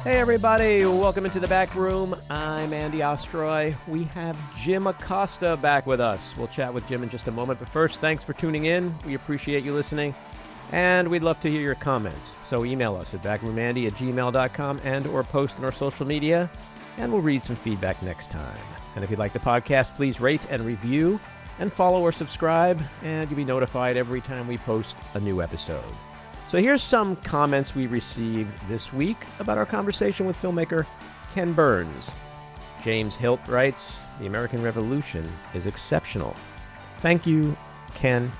Hey everybody, welcome into the back room. I'm Andy Ostroy. We have Jim Acosta back with us. We'll chat with Jim in just a moment, but first, thanks for tuning in. We appreciate you listening, and we'd love to hear your comments. So email us at backroomанdy@gmail.com and or post on our social media, and we'll read some feedback next time. And if you like the podcast, please rate and review, and follow or subscribe, and you'll be notified every time we post a new episode. So here's some comments we received this week about our conversation with filmmaker Ken Burns. James Hilt writes, "The American Revolution is exceptional. Thank you, Ken.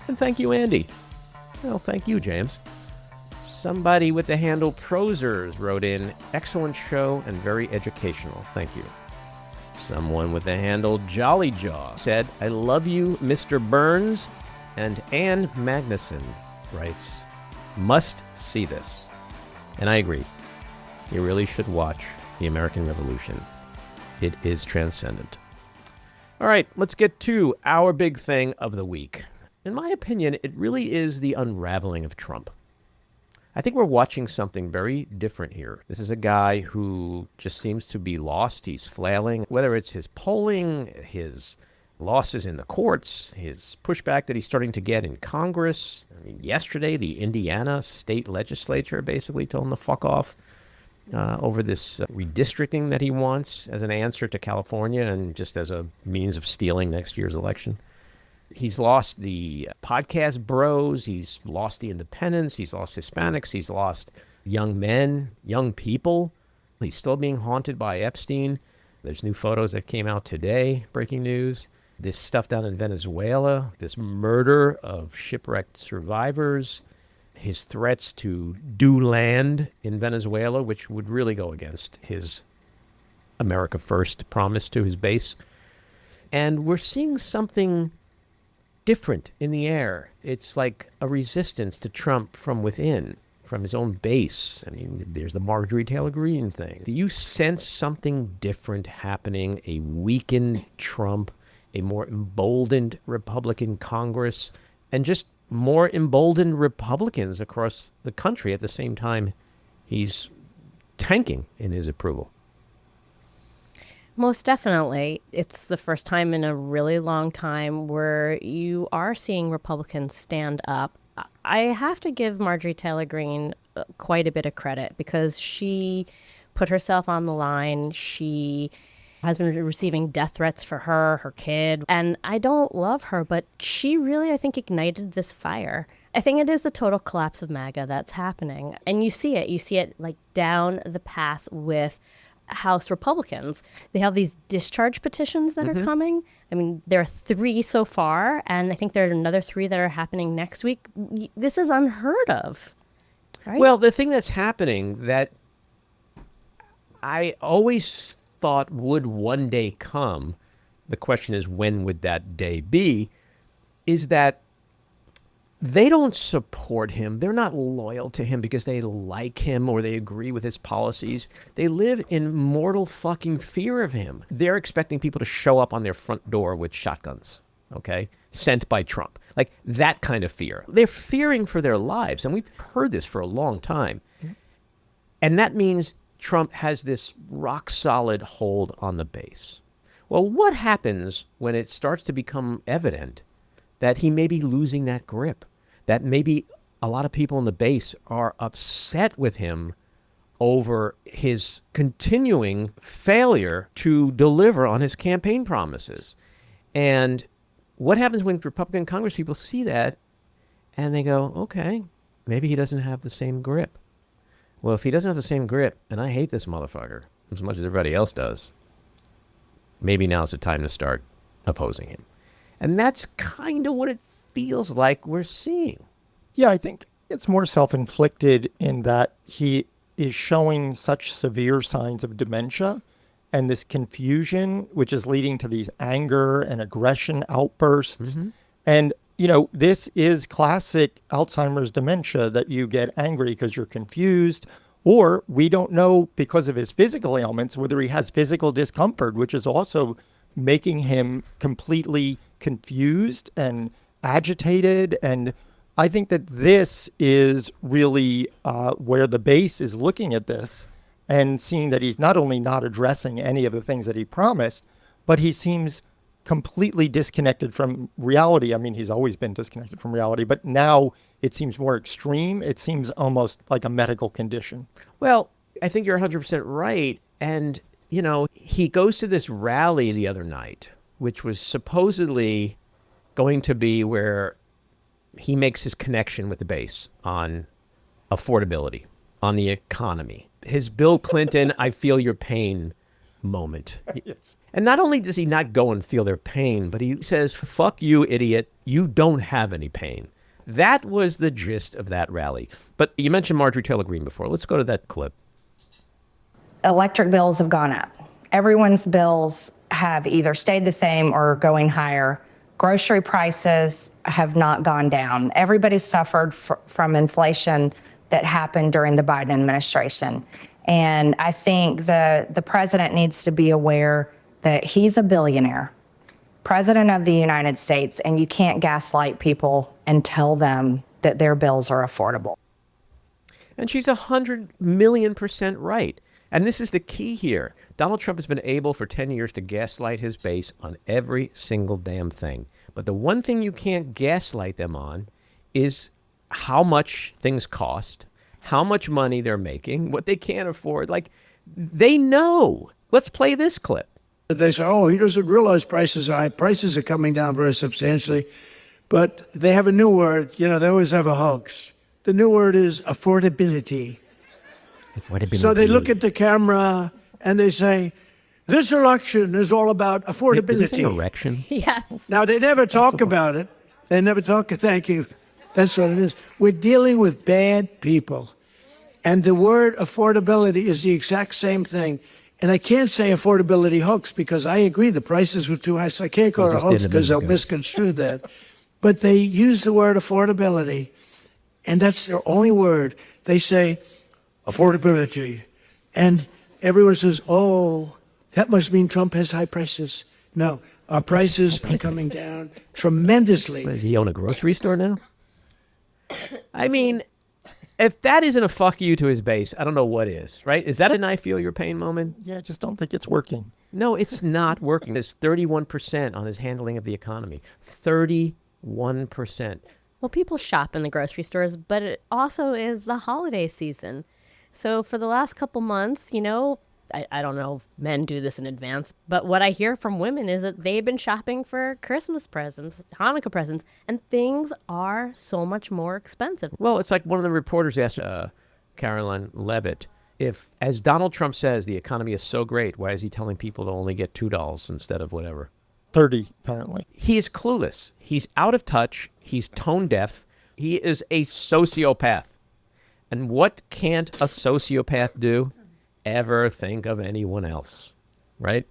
And thank you, Andy." Well, thank you, James. Somebody with the handle Prosers wrote in, "Excellent show and very educational. Thank you." Someone with the handle Jolly Jaw said, "I love you, Mr. Burns." And Ann Magnuson writes, "Must see this." And I agree. You really should watch The American Revolution. It is transcendent. All right, let's get to our big thing of the week. In my opinion, it really is the unraveling of Trump. I think we're watching something very different here. This is a guy who just seems to be lost. He's flailing, whether it's his polling, his losses in the courts, his pushback that he's starting to get in Congress. I mean, yesterday, the Indiana state legislature basically told him to fuck off over this redistricting that he wants as an answer to California and just as a means of stealing next year's election. He's lost the podcast bros. He's lost the independents. He's lost Hispanics. He's lost young men, young people. He's still being haunted by Epstein. There's new photos that came out today, breaking news. This stuff down in Venezuela, this murder of shipwrecked survivors, his threats to do land in Venezuela, which would really go against his America First promise to his base. And we're seeing something different in the air. It's like a resistance to Trump from within, from his own base. I mean, there's the Marjorie Taylor Greene thing. Do you sense something different happening? A weakened Trump, a more emboldened Republican Congress, and just more emboldened Republicans across the country at the same time he's tanking in his approval? Most definitely. It's the first time in a really long time where you are seeing Republicans stand up. I have to give Marjorie Taylor Greene quite a bit of credit because she put herself on the line. She has been receiving death threats for her kid. And I don't love her, but she really, I think, ignited this fire. I think it is the total collapse of MAGA that's happening. And you see it. You see it like down the path with House Republicans. They have these discharge petitions that are coming. I mean, there are 3 so far, and I think there are another 3 that are happening next week. This is unheard of, right? Well, the thing that's happening that I always thought would one day come, the question is when would that day be, is that they don't support him. They're not loyal to him because they like him or they agree with his policies. They live in mortal fucking fear of him. They're expecting people to show up on their front door with shotguns, okay? Sent by Trump. Like that kind of fear. They're fearing for their lives. And we've heard this for a long time. And that means Trump has this rock solid hold on the base. Well, what happens when it starts to become evident that he may be losing that grip? That maybe a lot of people in the base are upset with him over his continuing failure to deliver on his campaign promises. And what happens when Republican Congress people see that and they go, okay, maybe he doesn't have the same grip. Well, if he doesn't have the same grip, and I hate this motherfucker as much as everybody else does, maybe now's the time to start opposing him. And that's kind of what it feels like we're seeing. Yeah, I think it's more self-inflicted in that he is showing such severe signs of dementia and this confusion, which is leading to these anger and aggression outbursts. And, you know, this is classic Alzheimer's dementia, that you get angry because you're confused, or we don't know because of his physical ailments whether he has physical discomfort, which is also making him completely confused and agitated. And I think that this is really where the base is looking at this and seeing that he's not only not addressing any of the things that he promised, but he seems completely disconnected from reality. I mean, he's always been disconnected from reality, but now it seems more extreme. It seems almost like a medical condition. Well, I think you're 100% right. And, you know, he goes to this rally the other night, which was supposedly going to be where he makes his connection with the base on affordability, on the economy. His Bill Clinton, I feel your pain moment. Yes. And not only does he not go and feel their pain, but he says, fuck you, idiot. You don't have any pain. That was the gist of that rally. But you mentioned Marjorie Taylor Greene before. Let's go to that clip. Electric bills have gone up. Everyone's bills have either stayed the same or are going higher. Grocery prices have not gone down. Everybody's suffered from inflation that happened during the Biden administration. And I think the president needs to be aware that he's a billionaire, president of the United States, and you can't gaslight people and tell them that their bills are affordable. And she's 100,000,000% right. And this is the key here. Donald Trump has been able for 10 years to gaslight his base on every single damn thing. But the one thing you can't gaslight them on is how much things cost, how much money they're making, what they can't afford. Like, they know. Let's play this clip. They say, oh, he doesn't realize prices are high. Prices are coming down very substantially. But they have a new word. You know, they always have a hoax. The new word is affordability. So they look at the camera and they say, this election is all about affordability. Is this an erection? Yes. Now, they never talk about it. They never talk. Thank you. That's what it is. We're dealing with bad people. And the word affordability is the exact same thing. And I can't say affordability hoax because I agree the prices were too high. So I can't call it a hoax because they'll misconstrue that. But they use the word affordability, and that's their only word. They say affordability. And everyone says, oh, that must mean Trump has high prices. No, our prices are coming down tremendously. Does he own a grocery store now? I mean, if that isn't a fuck you to his base, I don't know what is, right? Is that an I feel your pain moment? Yeah, I just don't think it's working. No, it's not working. It's 31% on his handling of the economy. 31%. Well, people shop in the grocery stores, but it also is the holiday season. So for the last couple months, you know, I don't know if men do this in advance, but what I hear from women is that they've been shopping for Christmas presents, Hanukkah presents, and things are so much more expensive. Well, it's like one of the reporters asked Caroline Levitt, if, as Donald Trump says, the economy is so great, why is he telling people to only get $2 instead of whatever? 30, apparently. He is clueless. He's out of touch. He's tone deaf. He is a sociopath. And what can't a sociopath do? Ever think of anyone else, right?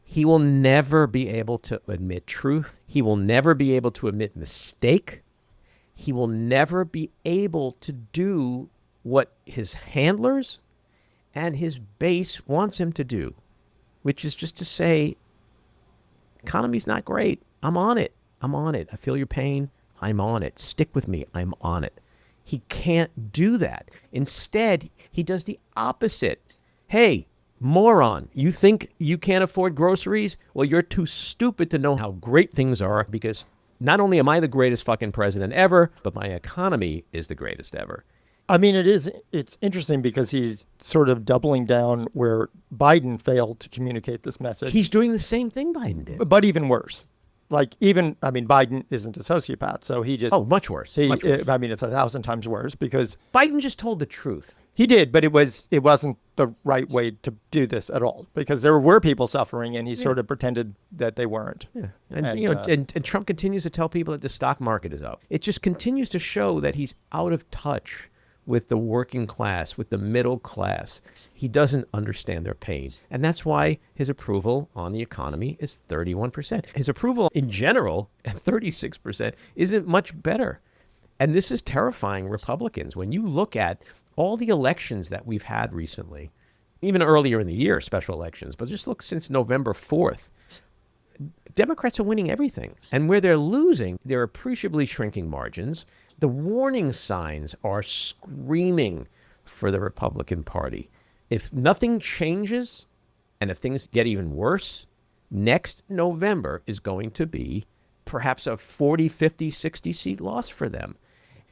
He will never be able to admit truth. He will never be able to admit mistake. He will never be able to do what his handlers and his base wants him to do, which is just to say, economy's not great. I'm on it. I'm on it. I feel your pain. I'm on it. Stick with me. I'm on it. He can't do that. Instead, he does the opposite. Hey, moron, you think you can't afford groceries? Well, you're too stupid to know how great things are, because not only am I the greatest fucking president ever, but my economy is the greatest ever. I mean, it's interesting because he's sort of doubling down where Biden failed to communicate this message. He's doing the same thing Biden did. But even worse. Biden isn't a sociopath, so he just... Oh, much worse. Much worse. I mean, it's 1,000 times worse because... Biden just told the truth. He did, but it wasn't the right way to do this at all, because there were people suffering, and he sort of pretended that they weren't. Yeah, and Trump continues to tell people that the stock market is up. It just continues to show that he's out of touch with the working class, with the middle class. He doesn't understand their pain. And that's why his approval on the economy is 31%. His approval in general at 36% isn't much better. And this is terrifying Republicans. When you look at all the elections that we've had recently, even earlier in the year, special elections, but just look since November 4th, Democrats are winning everything. And where they're losing, they're appreciably shrinking margins. The warning signs are screaming for the Republican Party. If nothing changes and if things get even worse, next November is going to be perhaps a 40, 50, 60 seat loss for them.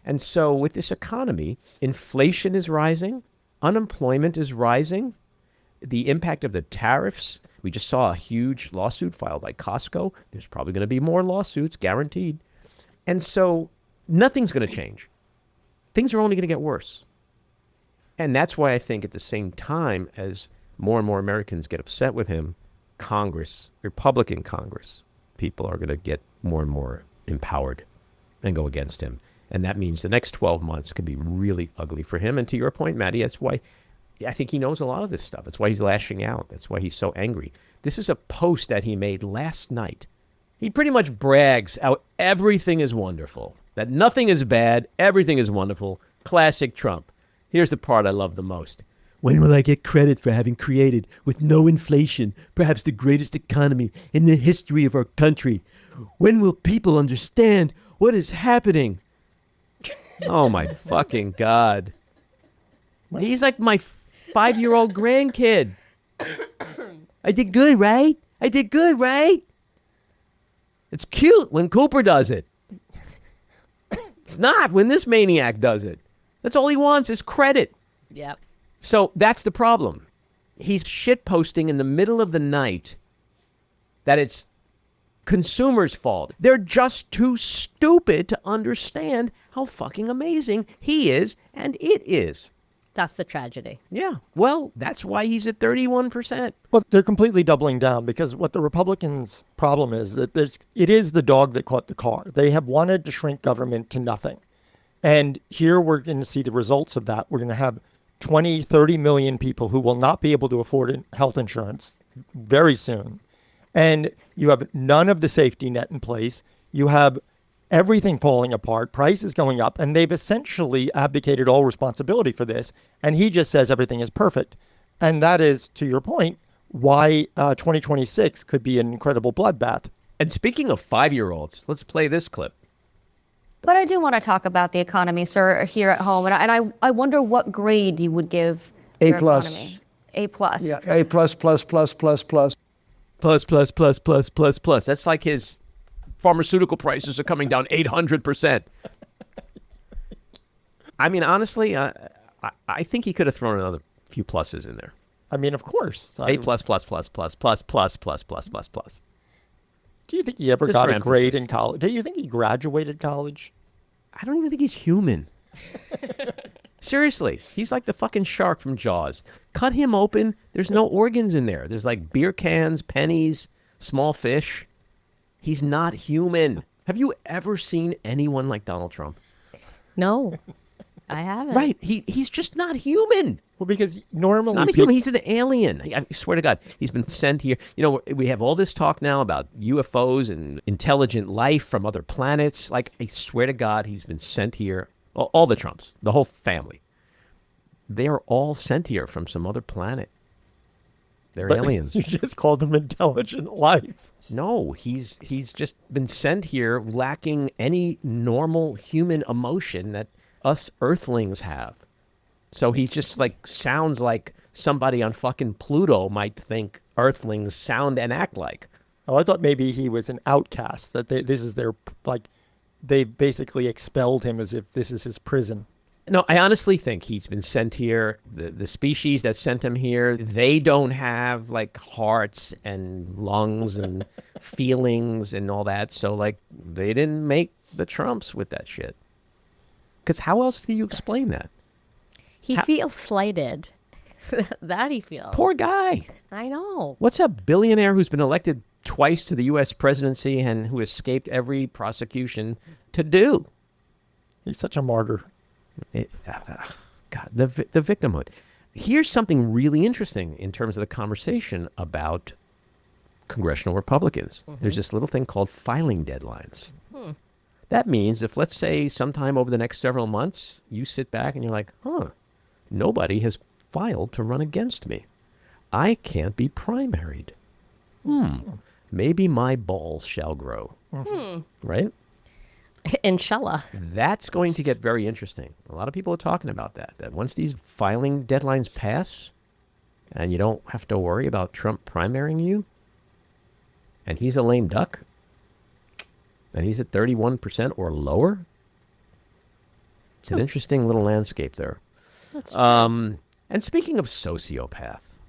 And so with this economy, inflation is rising, unemployment is rising, the impact of the tariffs. We just saw a huge lawsuit filed by Costco. There's probably going to be more lawsuits, guaranteed. And so nothing's going to change. Things are only going to get worse. And that's why I think at the same time as more and more Americans get upset with him, Congress, Republican Congress, people are going to get more and more empowered and go against him. And that means the next 12 months could be really ugly for him. And to your point, Maddie, that's why I think he knows a lot of this stuff. That's why he's lashing out. That's why he's so angry. This is a post that he made last night. He pretty much brags how everything is wonderful, that nothing is bad, everything is wonderful. Classic Trump. Here's the part I love the most. When will I get credit for having created, with no inflation, perhaps the greatest economy in the history of our country? When will people understand what is happening? Oh, my fucking God. He's like my 5-year-old grandkid. I did good, right? I did good, right? It's cute when Cooper does it. It's not when this maniac does it. That's all he wants is credit. Yep. So that's the problem. He's shitposting in the middle of the night that it's consumers' fault. They're just too stupid to understand how fucking amazing he is and it is. That's the tragedy. Yeah. Well, that's why he's at 31%. Well, they're completely doubling down because what the Republicans' problem is that it is the dog that caught the car. They have wanted to shrink government to nothing. And here we're going to see the results of that. We're going to have 20, 30 million people who will not be able to afford health insurance very soon. And you have none of the safety net in place. You have everything falling apart, prices going up, and they've essentially abdicated all responsibility for this. And he just says everything is perfect. And that is, to your point, why 2026 could be an incredible bloodbath. And speaking of 5-year-olds, let's play this clip. But I do want to talk about the economy, sir, here at home. And I wonder what grade you would give A your plus. economy. A plus. Yeah, A plus, plus, plus, plus, plus. Plus, plus, plus, plus, plus, plus. That's like his pharmaceutical prices are coming down 800%. I mean, honestly, I think he could have thrown another few pluses in there. I mean, of course. A plus, plus, plus, plus, plus, plus, plus, plus, plus, plus. Do you think he ever Just got for a grade emphasis. in college? Do you think he graduated college? I don't even think he's human. Seriously, he's like the fucking shark from Jaws. Cut him open. There's no organs in there. There's like beer cans, pennies, small fish. He's not human. Have you ever seen anyone like Donald Trump? No, I haven't. Right. He's just not human. Well, because normally Not a human. He's an alien. I swear to God, he's been sent here. You know, we have all this talk now about UFOs and intelligent life from other planets. Like, I swear to God, he's been sent here. All the Trumps, the whole family. They are all sent here from some other planet. They're aliens. You just called them intelligent life. No, he's just been sent here lacking any normal human emotion that us Earthlings have. So he just like sounds like somebody on fucking Pluto might think Earthlings sound and act like. Oh, I thought maybe he was an outcast, that this is their, like, they basically expelled him as if this is his prison. No, I honestly think he's been sent here. The species that sent him here, they don't have like hearts and lungs and feelings and all that. So like they didn't make the Trumps with that shit. Because how else do you explain that? He feels slighted. That he feels. Poor guy. I know. What's a billionaire who's been elected twice to the U.S. presidency and who escaped every prosecution to do? He's such a martyr. God, the victimhood. Here's something really interesting in terms of the conversation about congressional Republicans. There's this little thing called filing deadlines. That means if, let's say, sometime over the next several months, you sit back and you're like, nobody has filed to run against me. I can't be primaried. Maybe my balls shall grow. Right? Inshallah. That's going to get very interesting. A lot of people are talking about that once these filing deadlines pass, and you don't have to worry about Trump primarying you, and he's a lame duck, and he's at 31% or lower. It's an interesting little landscape there. That's true. And speaking of sociopath,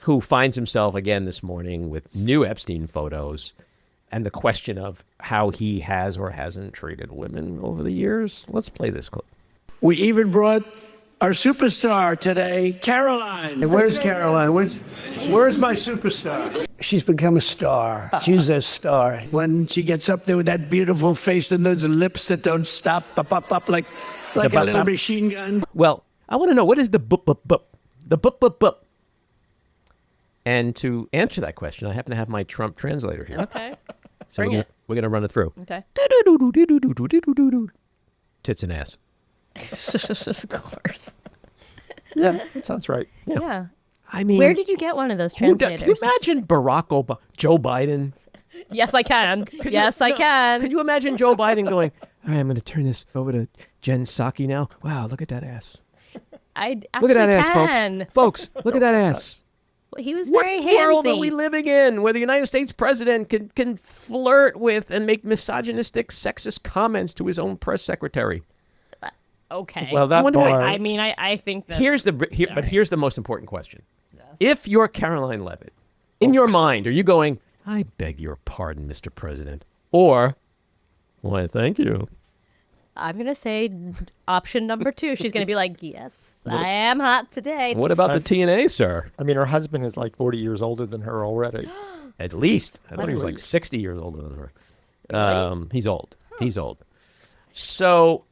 who finds himself again this morning with new Epstein photos and the question of how he has or hasn't treated women over the years, let's play this clip. We even brought our superstar today, Caroline. Where's Caroline? Where's my superstar? She's become a star. She's a star. When she gets up there with that beautiful face and those lips that don't stop, up, like a little machine gun. Well, I want to know, what is the bup? The bup. And to answer that question, I happen to have my Trump translator here. Okay. So we're gonna run it through. Okay. Tits and ass. Of course. Yeah, that sounds right. Yeah. I mean, Where did you get one of those translators? Can you imagine Barack Obama, Joe Biden? Yes, I can. Yes, I can. Could you imagine Joe Biden going, all right, I'm going to turn this over to Jen Psaki now. Wow, look at that ass. I Look at that ass, can. folks. Look at that ass. He was What very handsy. world are we living in where the United States president can flirt with and make misogynistic, sexist comments to his own press secretary? Okay. Well, that bar. I mean, I think that. Here's the most important question. If you're Caroline Levitt, in your mind, are you going, I beg your pardon, Mr. President? Or, why, thank you. I'm going to say option number 2. She's going to be like, yes, I am hot today. What about the TNA, sir? I mean, her husband is like 40 years older than her already. At least. I thought he was At like least. 60 years older than her. He's old. He's old. So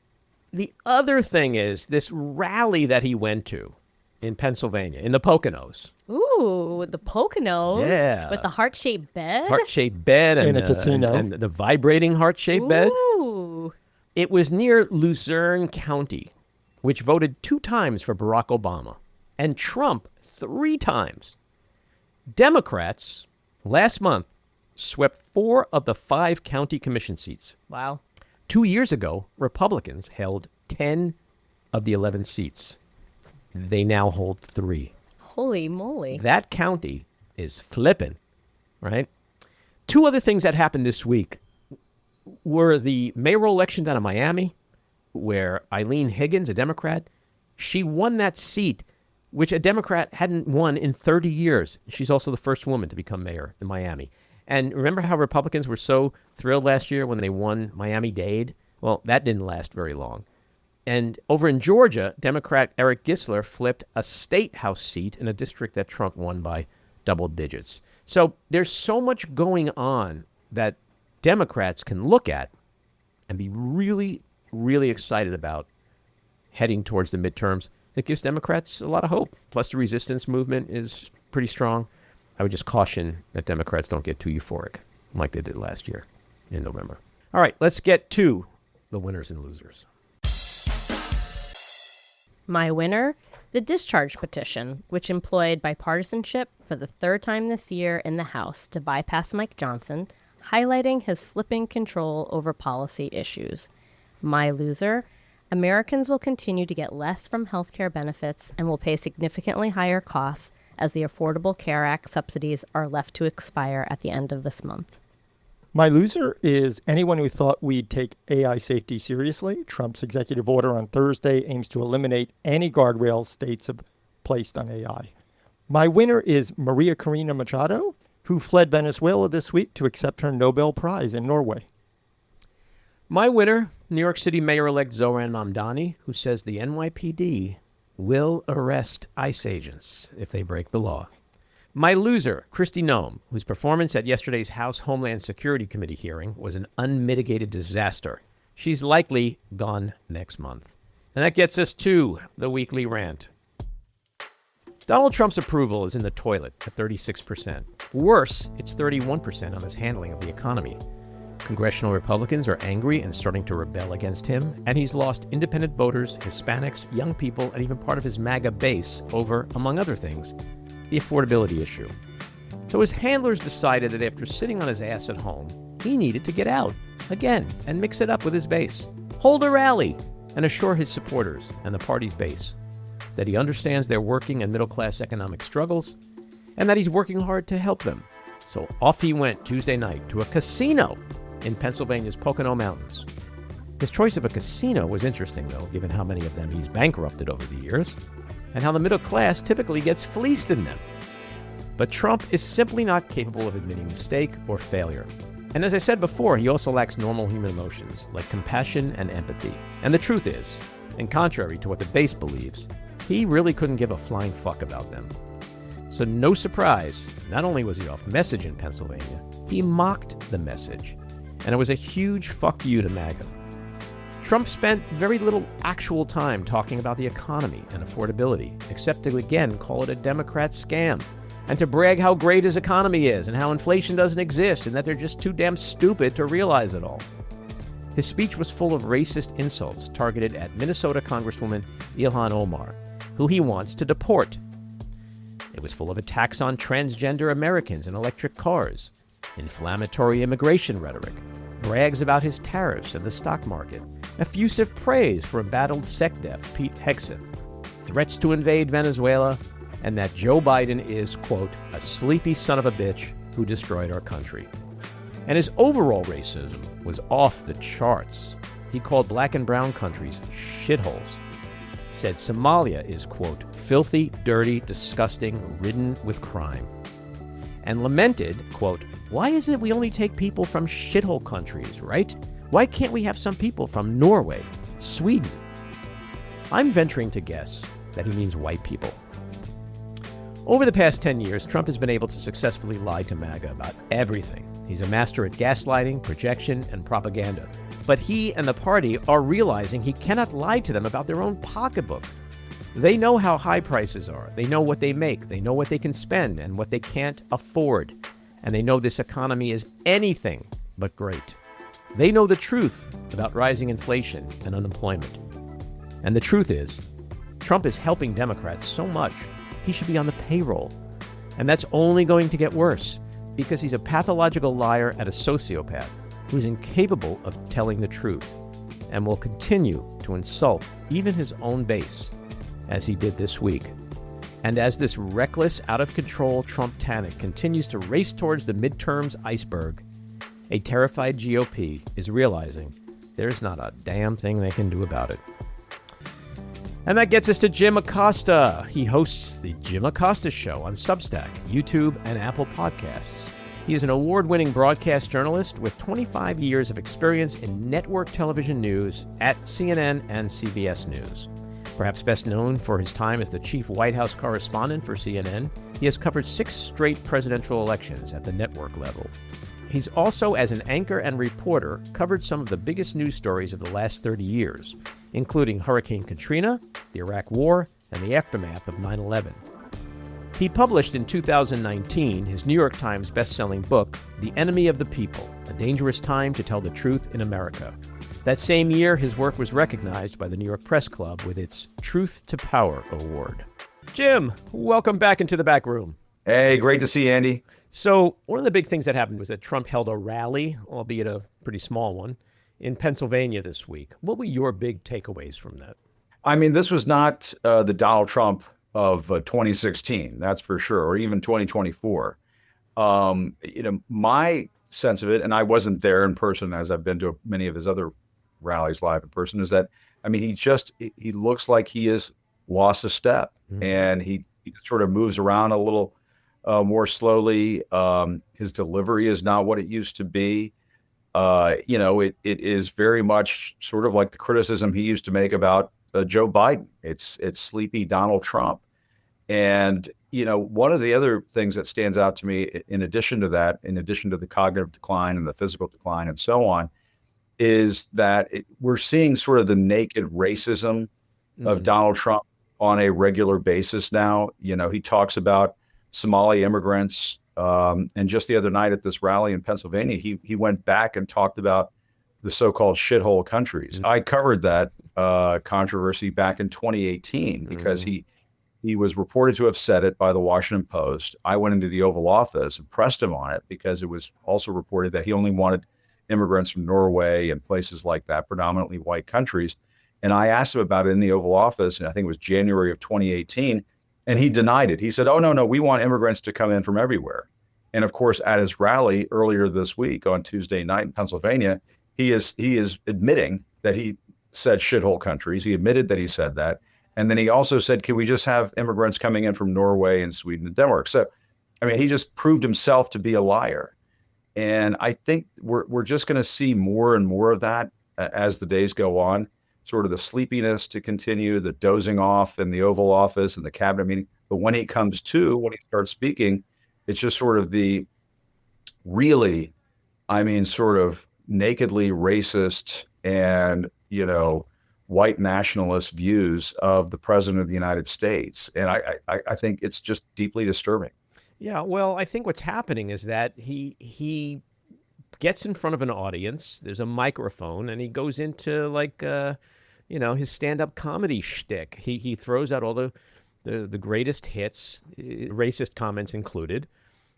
the other thing is this rally that he went to in Pennsylvania, in the Poconos. Ooh, the Poconos. Yeah. With the heart-shaped bed. Heart-shaped bed. And In a casino. And the vibrating heart-shaped bed. Ooh. It was near Luzerne County, which voted 2 times for Barack Obama, and Trump 3 times. Democrats, last month, swept 4 of the 5 county commission seats. Wow. 2 years ago, Republicans held 10 of the 11 seats. They now hold 3. Holy moly. That county is flipping, right? 2 other things that happened this week were the mayoral election down in Miami, where Eileen Higgins, a Democrat, she won that seat, which a Democrat hadn't won in 30 years. She's also the first woman to become mayor in Miami. And remember how Republicans were so thrilled last year when they won Miami-Dade? Well, that didn't last very long. And over in Georgia, Democrat Eric Gissler flipped a state house seat in a district that Trump won by double digits. So there's so much going on that Democrats can look at and be really, really excited about heading towards the midterms. It gives Democrats a lot of hope. Plus, the resistance movement is pretty strong. I would just caution that Democrats don't get too euphoric like they did last year in November. All right, let's get to the winners and losers. My winner, the discharge petition, which employed bipartisanship for the 3rd time this year in the House to bypass Mike Johnson, highlighting his slipping control over policy issues. My loser, Americans will continue to get less from healthcare benefits and will pay significantly higher costs as the Affordable Care Act subsidies are left to expire at the end of this month. My loser is anyone who thought we'd take AI safety seriously. Trump's executive order on Thursday aims to eliminate any guardrails states have placed on AI. My winner is Maria Corina Machado, who fled Venezuela this week to accept her Nobel Prize in Norway. My winner, New York City Mayor-elect Zohran Mamdani, who says the NYPD will arrest ICE agents if they break the law. My loser, Kristi Noem, whose performance at yesterday's House Homeland Security Committee hearing was an unmitigated disaster. She's likely gone next month. And that gets us to the weekly rant. Donald Trump's approval is in the toilet at 36%. Worse, it's 31% on his handling of the economy. Congressional Republicans are angry and starting to rebel against him, and he's lost independent voters, Hispanics, young people, and even part of his MAGA base over, among other things, the affordability issue. So his handlers decided that after sitting on his ass at home, he needed to get out, again, and mix it up with his base. Hold a rally and assure his supporters and the party's base that he understands their working and middle-class economic struggles, and that he's working hard to help them. So off he went Tuesday night to a casino in Pennsylvania's Pocono Mountains. His choice of a casino was interesting, though, given how many of them he's bankrupted over the years, and how the middle class typically gets fleeced in them. But Trump is simply not capable of admitting mistake or failure. And as I said before, he also lacks normal human emotions, like compassion and empathy. And the truth is, and contrary to what the base believes, he really couldn't give a flying fuck about them. So no surprise, not only was he off message in Pennsylvania, he mocked the message. And it was a huge fuck you to MAGA. Trump spent very little actual time talking about the economy and affordability, except to again call it a Democrat scam, and to brag how great his economy is and how inflation doesn't exist and that they're just too damn stupid to realize it all. His speech was full of racist insults targeted at Minnesota Congresswoman Ilhan Omar, who he wants to deport. It was full of attacks on transgender Americans and electric cars, inflammatory immigration rhetoric, brags about his tariffs and the stock market, effusive praise for embattled SecDef Pete Hegseth, threats to invade Venezuela, and that Joe Biden is, quote, a sleepy son of a bitch who destroyed our country. And his overall racism was off the charts. He called black and brown countries shitholes, said Somalia is, quote, filthy, dirty, disgusting, ridden with crime, and lamented, quote, why is it we only take people from shithole countries, right? Why can't we have some people from Norway, Sweden? I'm venturing to guess that he means white people. Over the past 10 years, Trump has been able to successfully lie to MAGA about everything. He's a master at gaslighting, projection, and propaganda. But he and the party are realizing he cannot lie to them about their own pocketbook. They know how high prices are. They know what they make. They know what they can spend and what they can't afford. And they know this economy is anything but great. They know the truth about rising inflation and unemployment. And the truth is, Trump is helping Democrats so much, he should be on the payroll. And that's only going to get worse because he's a pathological liar and a sociopath who's incapable of telling the truth and will continue to insult even his own base, as he did this week. And as this reckless, out-of-control Trump-tanic continues to race towards the midterms iceberg, a terrified GOP is realizing there's not a damn thing they can do about it. And that gets us to Jim Acosta. He hosts the Jim Acosta Show on Substack, YouTube, and Apple Podcasts. He is an award-winning broadcast journalist with 25 years of experience in network television news at CNN and CBS News. Perhaps best known for his time as the Chief White House Correspondent for CNN, he has covered 6 straight presidential elections at the network level. He's also, as an anchor and reporter, covered some of the biggest news stories of the last 30 years, including Hurricane Katrina, the Iraq War, and the aftermath of 9/11. He published in 2019 his New York Times bestselling book, The Enemy of the People, A Dangerous Time to Tell the Truth in America. That same year, his work was recognized by the New York Press Club with its Truth to Power Award. Jim, welcome back into the back room. Hey, great to see you, Andy. So one of the big things that happened was that Trump held a rally, albeit a pretty small one, in Pennsylvania this week. What were your big takeaways from that? I mean, this was not the Donald Trump of 2016, that's for sure, or even 2024. My sense of it, and I wasn't there in person as I've been to many of his other rallies live in person, is that, I mean, he looks like he has lost a step, and he sort of moves around a little more slowly. His delivery is not what it used to be. It is very much sort of like the criticism he used to make about Joe Biden. It's sleepy Donald Trump. And, one of the other things that stands out to me, in addition to that, in addition to the cognitive decline and the physical decline and so on, is that we're seeing sort of the naked racism of Donald Trump on a regular basis now. He talks about Somali immigrants. And just the other night at this rally in Pennsylvania, he went back and talked about the so-called shithole countries. I covered that controversy back in 2018 because he was reported to have said it by the Washington Post. I went into the Oval Office and pressed him on it because it was also reported that he only wanted immigrants from Norway and places like that, predominantly white countries. And I asked him about it in the Oval Office, and I think it was January of 2018, and he denied it. He said, oh, no, we want immigrants to come in from everywhere. And of course, at his rally earlier this week on Tuesday night in Pennsylvania, he is admitting that he said shithole countries. He admitted that he said that. And then he also said, can we just have immigrants coming in from Norway and Sweden and Denmark? So, I mean, he just proved himself to be a liar. And I think we're just going to see more and more of that as the days go on, sort of the sleepiness to continue, the dozing off in the Oval Office and the cabinet meeting. But when he starts speaking, it's just sort of the really, sort of nakedly racist and, white nationalist views of the president of the United States. And I think it's just deeply disturbing. Yeah, well, I think what's happening is that he gets in front of an audience, there's a microphone, and he goes into his stand-up comedy shtick. He throws out all the greatest hits, racist comments included,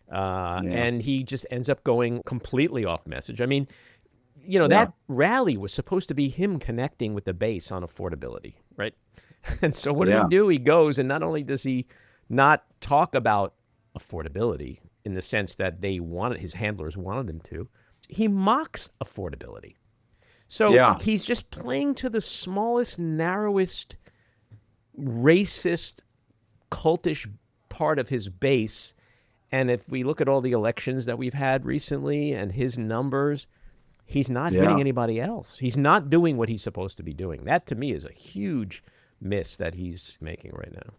and he just ends up going completely off message. I mean, that rally was supposed to be him connecting with the base on affordability, right? And so what did he do? He goes, and not only does he not talk about affordability in the sense that his handlers wanted him to, he mocks affordability. So he's just playing to the smallest, narrowest, racist, cultish part of his base. And if we look at all the elections that we've had recently and his numbers, he's not hitting anybody else. He's not doing what he's supposed to be doing. That, to me, is a huge miss that he's making right now.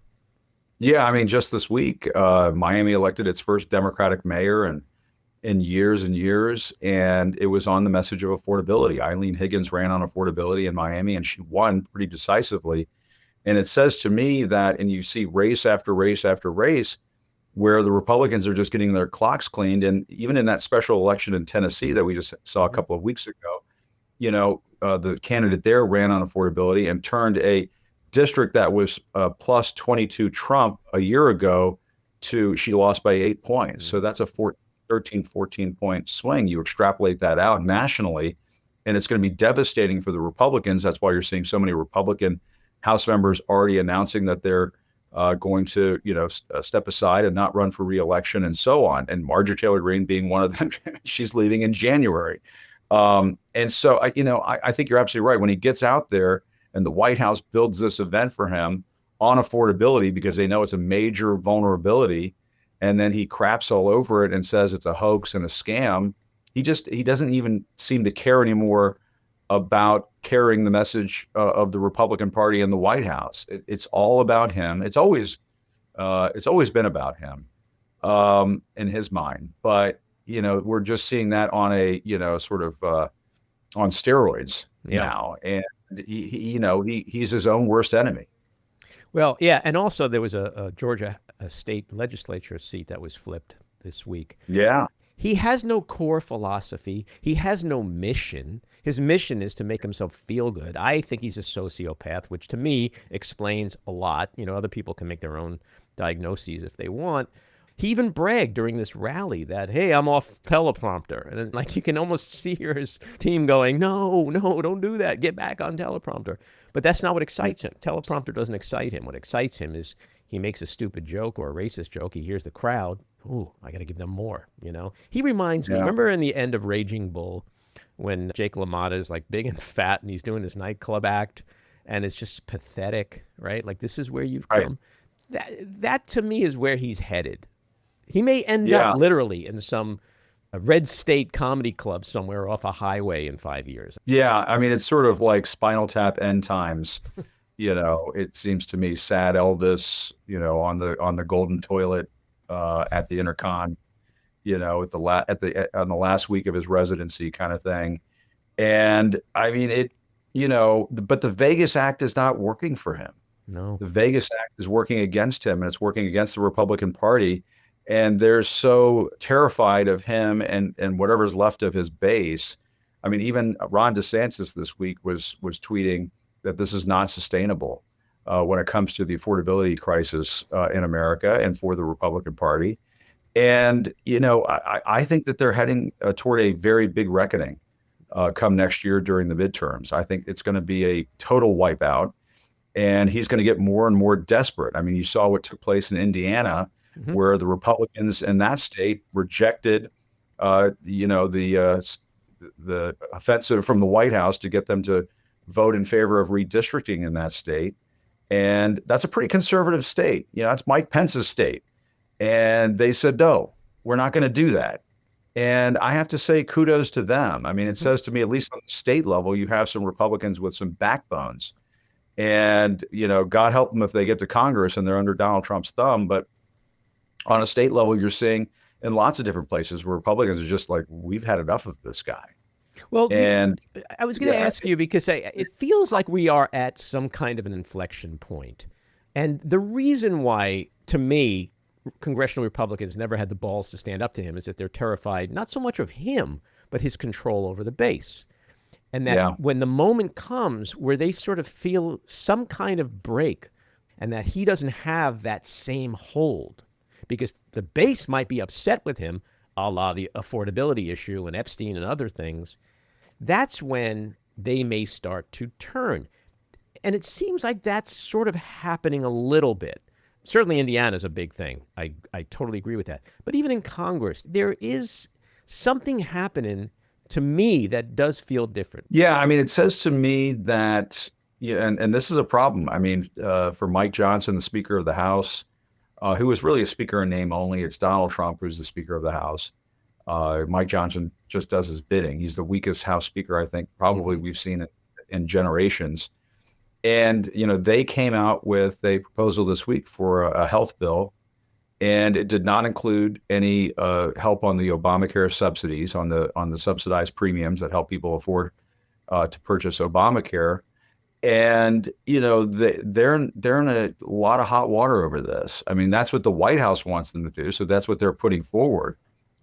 Yeah, I mean, just this week, Miami elected its first Democratic mayor in years and years, and it was on the message of affordability. Eileen Higgins ran on affordability in Miami, and she won pretty decisively. And it says to me that, and you see race after race after race, where the Republicans are just getting their clocks cleaned. And even in that special election in Tennessee that we just saw a couple of weeks ago, the candidate there ran on affordability and turned a district that was plus 22 Trump a year ago she lost by 8 points. So that's a 13, 14-point swing. You extrapolate that out nationally, and it's going to be devastating for the Republicans. That's why you're seeing so many Republican House members already announcing that they're going to, step aside and not run for re-election and so on. And Marjorie Taylor Greene being one of them, she's leaving in January. And so, I think you're absolutely right. When he gets out there and the White House builds this event for him on affordability because they know it's a major vulnerability, and then he craps all over it and says it's a hoax and a scam, he doesn't even seem to care anymore about carrying the message of the Republican Party in the White House. It's all about him. It's always been about him in his mind. But we're just seeing that on a sort of on steroids now, and he's his own worst enemy. Well, yeah, and also there was a Georgia state legislature seat that was flipped this week. Yeah. He has no core philosophy. He has no mission. His mission is to make himself feel good. I think he's a sociopath, which to me explains a lot. Other people can make their own diagnoses if they want. He even bragged during this rally that, hey, I'm off teleprompter. And you can almost see his team going, no, don't do that. Get back on teleprompter. But that's not what excites him. Teleprompter doesn't excite him. What excites him is he makes a stupid joke or a racist joke. He hears the crowd. Ooh, I got to give them more, He reminds me, remember in the end of Raging Bull, when Jake LaMotta is big and fat and he's doing his nightclub act and it's just pathetic, right? This is where you've come. That to me is where he's headed. He may end up literally in some red state comedy club somewhere off a highway in 5 years. Yeah, I mean, it's sort of like Spinal Tap end times. It seems to me sad Elvis, on the golden toilet at the Intercon, on the last week of his residency kind of thing. And I mean, but the Vegas act is not working for him. No, the Vegas act is working against him, and it's working against the Republican Party. And they're so terrified of him and whatever's left of his base. I mean, even Ron DeSantis this week was tweeting that this is not sustainable when it comes to the affordability crisis in America and for the Republican Party. And, I think that they're heading toward a very big reckoning come next year during the midterms. I think it's going to be a total wipeout, and he's going to get more and more desperate. I mean, you saw what took place in Indiana, where the Republicans in that state rejected, the offensive from the White House to get them to vote in favor of redistricting in that state. And that's a pretty conservative state. It's Mike Pence's state. And they said, no, we're not going to do that. And I have to say kudos to them. I mean, it says to me, at least on the state level, you have some Republicans with some backbones. And, God help them if they get to Congress and they're under Donald Trump's thumb. But on a state level, you're seeing in lots of different places where Republicans are just like, we've had enough of this guy. Well, and I was going to ask you, because it feels like we are at some kind of an inflection point. And the reason why, to me, congressional Republicans never had the balls to stand up to him is that they're terrified, not so much of him, but his control over the base. And that when the moment comes where they sort of feel some kind of break and that he doesn't have that same hold, because the base might be upset with him, a la the affordability issue and Epstein and other things, that's when they may start to turn. And it seems like that's sort of happening a little bit. Certainly Indiana is a big thing. I totally agree with that. But even in Congress, there is something happening to me that does feel different. Yeah, I mean, it says to me that, and this is a problem. I mean, for Mike Johnson, the Speaker of the House, who was really a speaker in name only. It's Donald Trump who's the Speaker of the House. Mike Johnson just does his bidding. He's the weakest House Speaker, I think, probably we've seen it in generations. And, they came out with a proposal this week for a health bill, and it did not include any help on the Obamacare subsidies, on the subsidized premiums that help people afford to purchase Obamacare. And, they're in a lot of hot water over this. I mean, that's what the White House wants them to do. So that's what they're putting forward.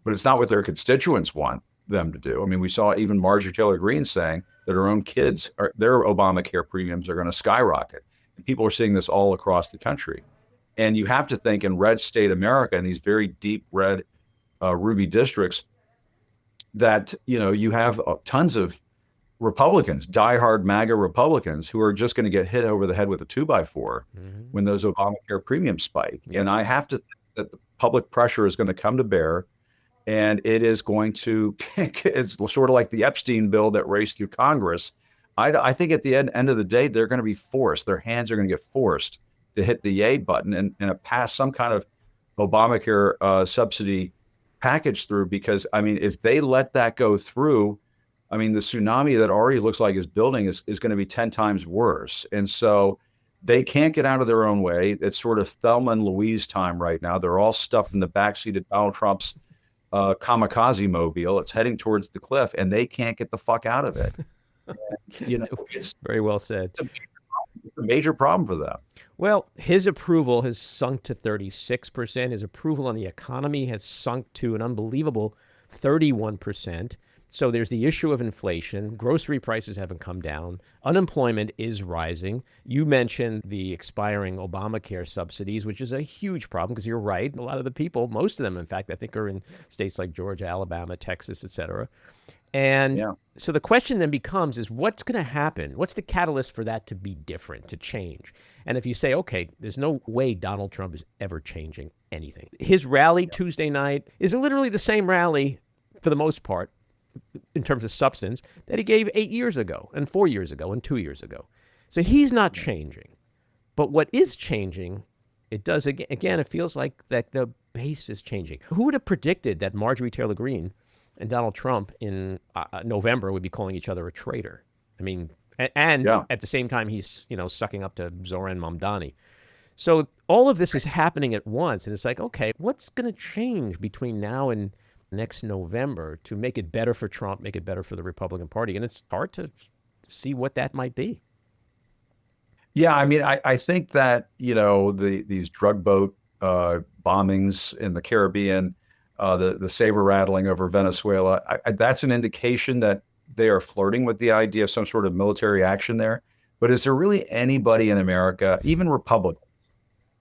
But it's not what their constituents want them to do. I mean, we saw even Marjorie Taylor Greene saying that her own kids, their Obamacare premiums are going to skyrocket. And people are seeing this all across the country. And you have to think in red state America, in these very deep red ruby districts, that, you have tons of Republicans, diehard MAGA Republicans, who are just going to get hit over the head with a 2x4 when those Obamacare premiums spike. Yeah. And I have to think that the public pressure is going to come to bear, and it is going to, it's sort of like the Epstein bill that raced through Congress. I think at the end of the day, they're going to be forced, their hands are going to get forced to hit the yay button and pass some kind of Obamacare subsidy package through, because, I mean, if they let that go through, I mean, the tsunami that already looks like is building is going to be 10 times worse. And so they can't get out of their own way. It's sort of Thelma and Louise time right now. They're all stuffed in the backseat of Donald Trump's kamikaze mobile. It's heading towards the cliff, and they can't get the fuck out of it. And, it's very well said. It's a major problem for them. Well, his approval has sunk to 36%. His approval on the economy has sunk to an unbelievable 31%. So there's the issue of inflation. Grocery prices haven't come down. Unemployment is rising. You mentioned the expiring Obamacare subsidies, which is a huge problem, because you're right. A lot of the people, most of them, in fact, I think are in states like Georgia, Alabama, Texas, et cetera. And so the question then becomes is what's going to happen? What's the catalyst for that to be different, to change? And if you say, okay, there's no way Donald Trump is ever changing anything. His rally Tuesday night is literally the same rally, for the most part, in terms of substance, that he gave 8 years ago and 4 years ago and 2 years ago. So he's not changing. But what is changing, it does, again, it feels like that the base is changing. Who would have predicted that Marjorie Taylor Greene and Donald Trump in November would be calling each other a traitor? I mean, and at the same time, he's, sucking up to Zoran Mamdani. So all of this is happening at once. And it's like, okay, what's going to change between now and next November to make it better for Trump, make it better for the Republican Party? And it's hard to see what that might be. Yeah, I mean, I think that, these drug boat bombings in the Caribbean, the saber rattling over Venezuela, that's an indication that they are flirting with the idea of some sort of military action there. But is there really anybody in America, even Republicans,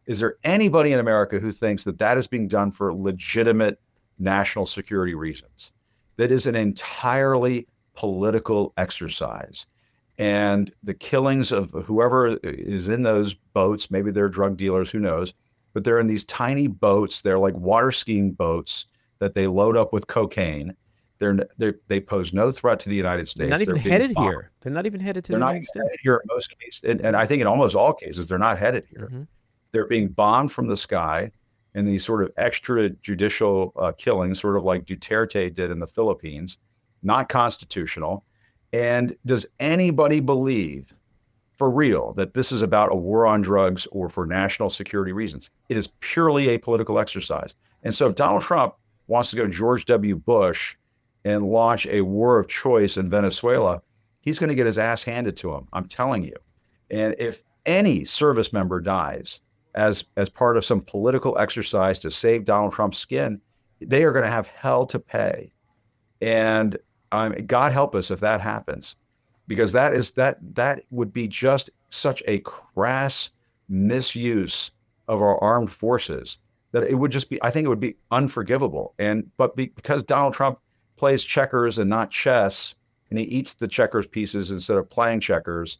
is there anybody in America who thinks that that is being done for legitimate national security reasons? That is an entirely political exercise. And the killings of whoever is in those boats, maybe they're drug dealers, who knows, but they're in these tiny boats. They're like water skiing boats that they load up with cocaine. They pose no threat to the United States. They're not even headed here. They're not even headed to the United States. Headed here in most cases. And I think in almost all cases, they're not headed here. Mm-hmm. They're being bombed from the sky in these sort of extrajudicial killings, sort of like Duterte did in the Philippines, not constitutional. And does anybody believe for real that this is about a war on drugs or for national security reasons? It is purely a political exercise. And so if Donald Trump wants to go George W. Bush and launch a war of choice in Venezuela, he's going to get his ass handed to him. I'm telling you. And if any service member dies as part of some political exercise to save Donald Trump's skin, they are going to have hell to pay. And God help us if that happens, because that would be just such a crass misuse of our armed forces that it would just be, I think it would be unforgivable. Because Donald Trump plays checkers and not chess, and he eats the checkers pieces instead of playing checkers,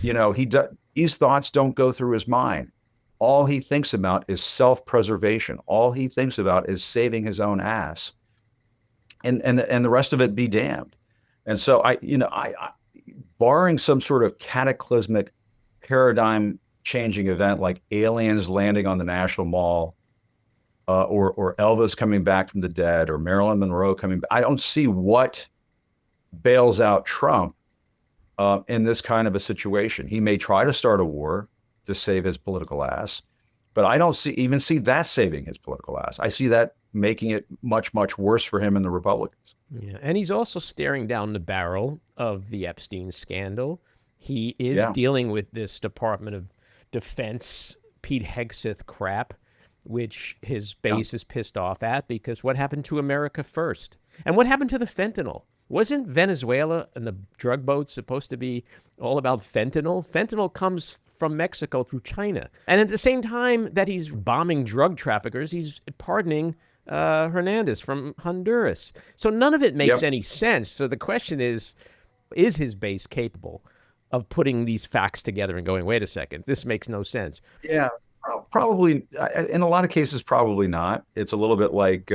these thoughts don't go through his mind. All he thinks about is self-preservation. All he thinks about is saving his own ass, and the rest of it be damned. And so I barring some sort of cataclysmic paradigm changing event like aliens landing on the National Mall, or Elvis coming back from the dead, or Marilyn Monroe coming back, I don't see what bails out Trump in this kind of a situation. He may try to start a war to save his political ass, but I don't see that saving his political ass. I see that making it much, much worse for him and the Republicans. Yeah, and he's also staring down the barrel of the Epstein scandal. He is dealing with this Department of Defense, Pete Hegseth crap, which his base is pissed off at, because what happened to America first? And what happened to the fentanyl? Wasn't Venezuela and the drug boats supposed to be all about fentanyl? Fentanyl comes from Mexico through China. And at the same time that he's bombing drug traffickers, he's pardoning Hernandez from Honduras. So none of it makes any sense. So the question is his base capable of putting these facts together and going, wait a second, this makes no sense? Yeah, probably. In a lot of cases, probably not. It's a little bit like,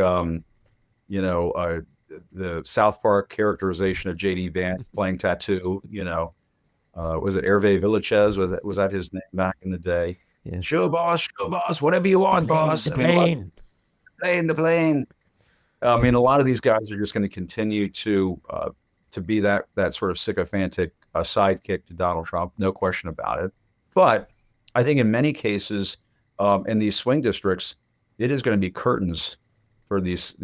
the South Park characterization of J.D. Vance playing Tattoo, was it Hervé Villachez? Was that his name back in the day? Yeah. Show boss, whatever you want, boss. The plane. The plane. I mean, a lot of these guys are just going to continue to be that sort of sycophantic sidekick to Donald Trump, no question about it. But I think in many cases, in these swing districts, it is going to be curtains for these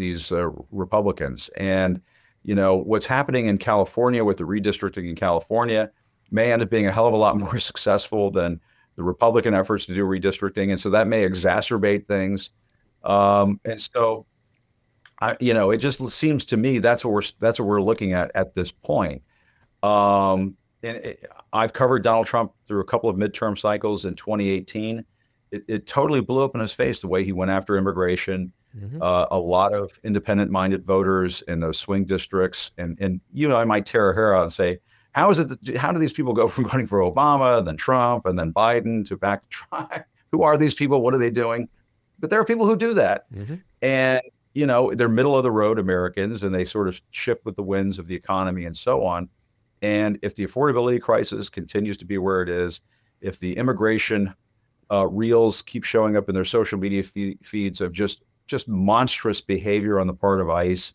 Republicans. And what's happening in California with the redistricting in California may end up being a hell of a lot more successful than the Republican efforts to do redistricting, and so that may exacerbate things. And so, it just seems to me that's what we're looking at this point. I've covered Donald Trump through a couple of midterm cycles in 2018. It totally blew up in his face the way he went after immigration. Mm-hmm. A lot of independent-minded voters in those swing districts, and I might tear her hair out and say, how do these people go from voting for Obama, then Trump, and then Biden to back to Trump? Who are these people? What are they doing? But there are people who do that. Mm-hmm. And, they're middle of the road Americans, and they sort of shift with the winds of the economy and so on. And if the affordability crisis continues to be where it is, if the immigration reels keep showing up in their social media feeds of just monstrous behavior on the part of ICE,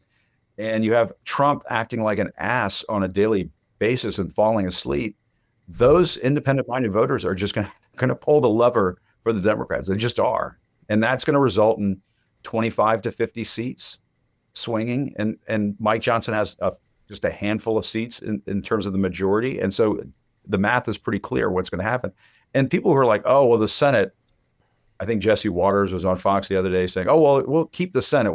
and you have Trump acting like an ass on a daily basis and falling asleep, those independent-minded voters are just going to pull the lever for the Democrats. They just are. And that's going to result in 25 to 50 seats swinging. And Mike Johnson has just a handful of seats in terms of the majority. And so the math is pretty clear what's going to happen. And people who are like, oh, well, the Senate, I think Jesse Waters was on Fox the other day saying, oh, well, we'll keep the Senate.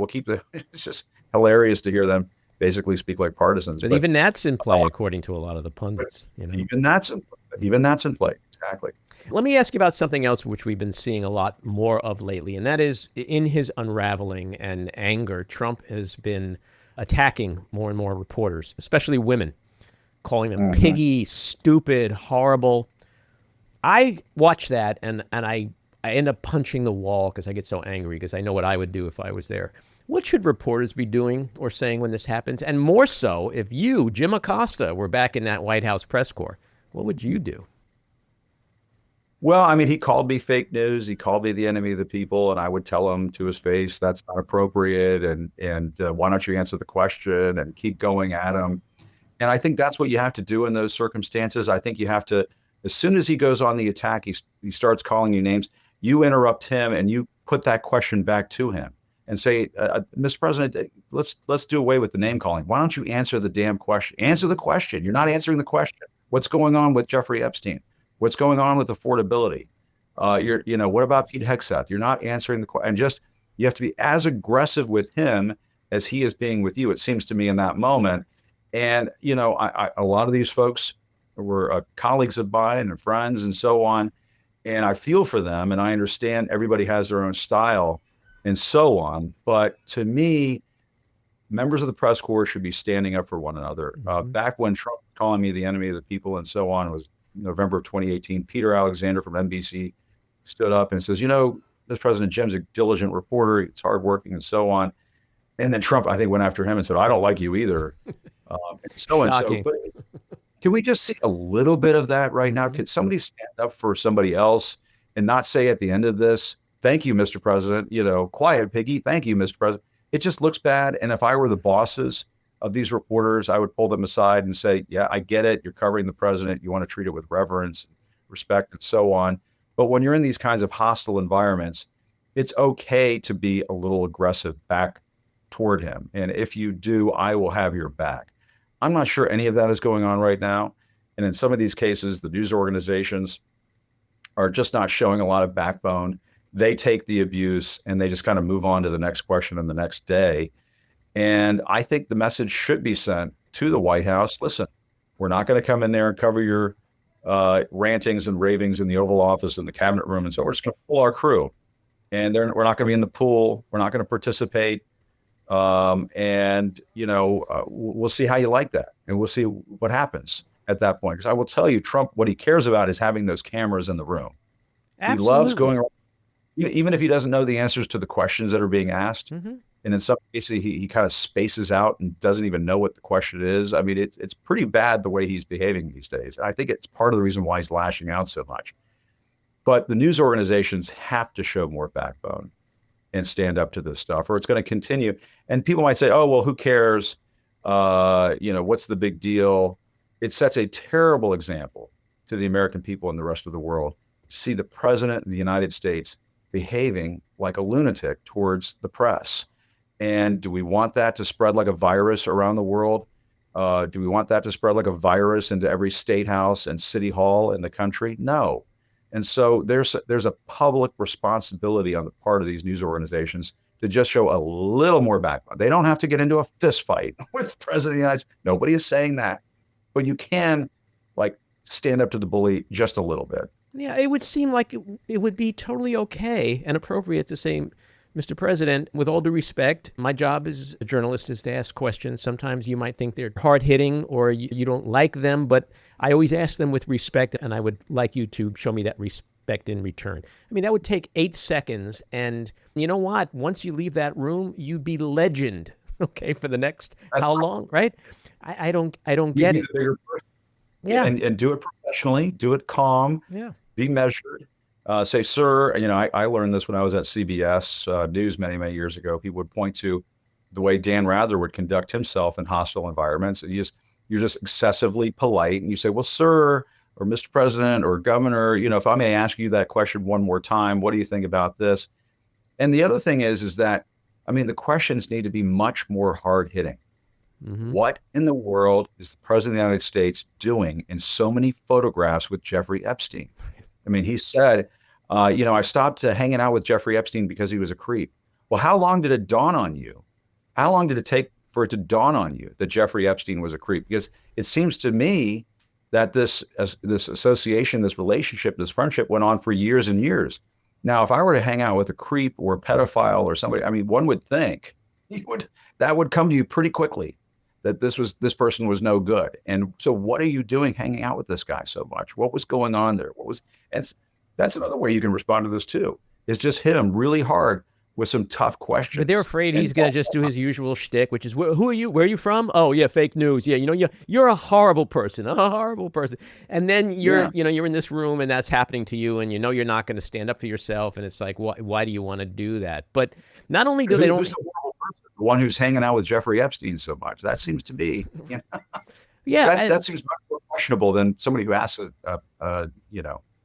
It's just hilarious to hear them basically speak like partisans. But even that's in play, according to a lot of the pundits. Even that's in play. Exactly. Let me ask you about something else which we've been seeing a lot more of lately, and that is in his unraveling and anger, Trump has been attacking more and more reporters, especially women, calling them piggy, stupid, horrible. I watch that and I end up punching the wall because I get so angry because I know what I would do if I was there. What should reporters be doing or saying when this happens? And more so, if you, Jim Acosta, were back in that White House press corps, what would you do? Well, I mean, he called me fake news. He called me the enemy of the people, and I would tell him to his face, that's not appropriate. And why don't you answer the question and keep going at him? And I think that's what you have to do in those circumstances. I think you have to, as soon as he goes on the attack, he starts calling you names, you interrupt him and you put that question back to him and say, Mr. President, let's do away with the name calling. Why don't you answer the damn question? Answer the question. You're not answering the question. What's going on with Jeffrey Epstein? What's going on with affordability? What about Pete Hegseth? You're not answering the question. And just, you have to be as aggressive with him as he is being with you, it seems to me, in that moment. And, a lot of these folks were colleagues of mine and friends and so on. And I feel for them and I understand everybody has their own style and so on. But to me, members of the press corps should be standing up for one another. Back when Trump was calling me the enemy of the people and so on, was November of 2018, Peter Alexander from NBC stood up and says, this President Jim's a diligent reporter. He's hardworking and so on. And then Trump, I think, went after him and said, I don't like you either. And so. But can we just see a little bit of that right now? Can somebody stand up for somebody else and not say at the end of this, thank you, Mr. President, quiet piggy. Thank you, Mr. President. It just looks bad. And if I were the bosses of these reporters, I would pull them aside and say, yeah, I get it. You're covering the president. You want to treat it with reverence, respect, and so on. But when you're in these kinds of hostile environments, it's okay to be a little aggressive back toward him. And if you do, I will have your back. I'm not sure any of that is going on right now. And in some of these cases, the news organizations are just not showing a lot of backbone. They take the abuse and they just kind of move on to the next question and the next day. And I think the message should be sent to the White House. Listen, we're not going to come in there and cover your rantings and ravings in the Oval Office and the cabinet room. And so we're just going to pull our crew. And we're not going to be in the pool. We're not going to participate. We'll see how you like that. And we'll see what happens at that point. Because I will tell you, Trump, what he cares about is having those cameras in the room. Absolutely. He loves going around, even if he doesn't know the answers to the questions that are being asked. Mm-hmm. And in some cases, he kind of spaces out and doesn't even know what the question is. I mean, it's pretty bad the way he's behaving these days. I think it's part of the reason why he's lashing out so much. But the news organizations have to show more backbone and stand up to this stuff, or it's going to continue. And people might say, oh, well, who cares? What's the big deal? It sets a terrible example to the American people and the rest of the world to see the president of the United States behaving like a lunatic towards the press. And do we want that to spread like a virus around the world? Do we want that to spread like a virus into every state house and city hall in the country? No. And so there's a public responsibility on the part of these news organizations to just show a little more backbone. They don't have to get into a fist fight with the president of the United States. Nobody is saying that. But you can stand up to the bully just a little bit. Yeah, it would seem like it would be totally okay and appropriate to say, Mr. President, with all due respect, my job as a journalist is to ask questions. Sometimes you might think they're hard-hitting or you don't like them, but I always ask them with respect, and I would like you to show me that respect in return. I mean, that would take 8 seconds, and you know what? Once you leave that room, you'd be legend, okay, for the next how long, right? I don't get it. Yeah. And do it professionally, do it calm, be measured. Say, sir, I learned this when I was at CBS News many, many years ago. People would point to the way Dan Rather would conduct himself in hostile environments. And you're just excessively polite. And you say, well, sir, or Mr. President or Governor, if I may ask you that question one more time, what do you think about this? And the other thing is that, the questions need to be much more hard hitting. Mm-hmm. What in the world is the President of the United States doing in so many photographs with Jeffrey Epstein? He said, I stopped hanging out with Jeffrey Epstein because he was a creep. Well, how long did it dawn on you? How long did it take for it to dawn on you that Jeffrey Epstein was a creep? Because it seems to me that this association, this relationship, this friendship went on for years and years. Now, if I were to hang out with a creep or a pedophile or somebody, one would think he would that would come to you pretty quickly, that this person was no good. And so what are you doing hanging out with this guy so much? What was going on there? And that's another way you can respond to this too, is just hit him really hard with some tough questions. But they're afraid he's going to just do his usual shtick, which is, who are you? Where are you from? Oh, yeah, fake news. Yeah, you're a horrible person, a horrible person. And then you're in this room and that's happening to you, and you're not going to stand up for yourself. And it's like, why do you want to do that? But not only do they don't... Who's the horrible person? The one who's hanging out with Jeffrey Epstein so much. That seems to be, yeah, that seems much more questionable than somebody who asks a